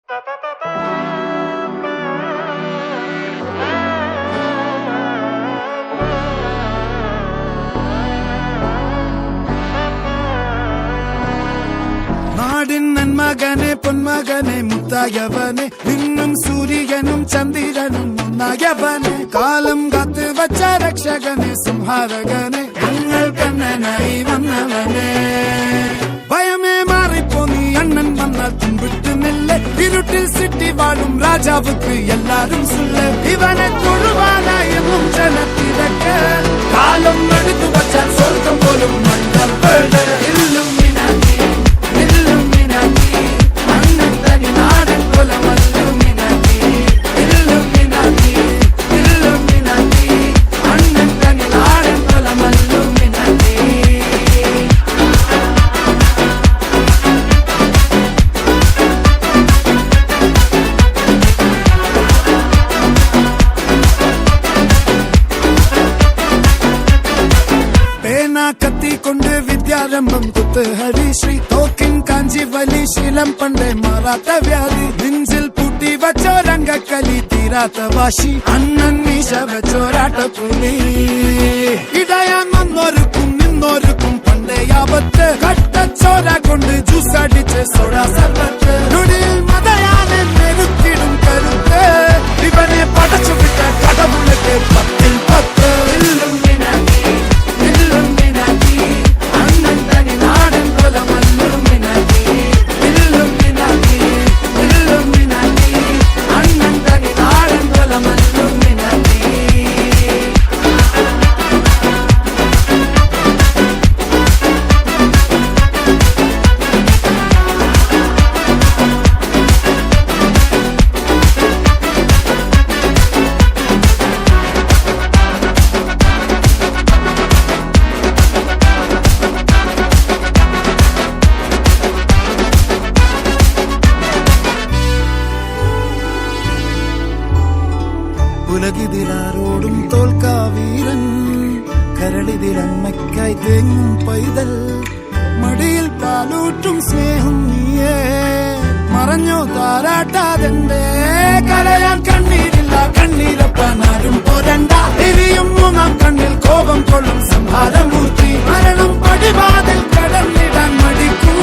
നാടിൻ നന്മകനെ പൊന്മകനെ മുത്തായവനെ നിന്നും സൂര്യനും ചന്ദ്രനും ഒന്നായവനെ കാലം കാത്ത് വച്ച രക്ഷകനെ സംഹാരകനെ ഞങ്ങൾ കണ്ണനായി വന്നവനെ ഭയമേ മാറിപ്പോ നീ അണ്ണൻ വന്നാൽ തുമ്പിട്ട് നില്ല ഇരുട്ടിൽ സിറ്റി വാഴും രാജാവുക്ക് എല്ലാരും സുല്ല ഇവനെ തൊഴുവാനായെന്നും ജനത്തിരക്ക് കാലം എടുത്തു വച്ചാൽ സ്വർഗം പോലും മണ്ണപ്പേട് ഇല്ലും കത്തിക്കൊണ്ട് വിദ്യാരംഭം കുത്ത് ഹരിശ്രീ തോക്കിൻ കാഞ്ചി വലി ശീലം പണ്ടേ മാറാത്ത വ്യാധി നെഞ്ചിൽ പൂട്ടി വച്ചോരംഗക്കലി തീരാത്ത വാശി അണ്ണൻ മീശ വെച്ചോരാട്ട പുലി ഇടയാൻ വന്നോർക്കും നിന്നോർക്കും പണ്ടേ ആപത്ത് കട്ടച്ചോര കൊണ്ട് ജ്യൂസ് അടിച്ച് സോഡ സർബത്ത് നൊടിയിൽ മതയാനെ നെരുക്കിടും കരുത്ത് ഇവനെ പടച്ചു വിട്ട കടവുളക്ക് 10-10 ഉലകിതിലാരോടും തോൽക്കാവീരൻ കരളിതിലമ്മയ്ക്കായി തേങ്ങും പൈതൽ മടിയിൽ പാലൂറ്റും സ്നേഹം നീയേ മറഞ്ഞോ താരാട്ടാതെന്റെ കരയാൻ കണ്ണീരില്ല കണ്ണീരപ്പാനാരും പോരണ്ട എരിയും മൂന്നാം കണ്ണിൽ കോപം കൊള്ളും സംഹാരമൂർത്തി മരണം പടിവാതിൽ കടന്നിടാൻ മടിക്കും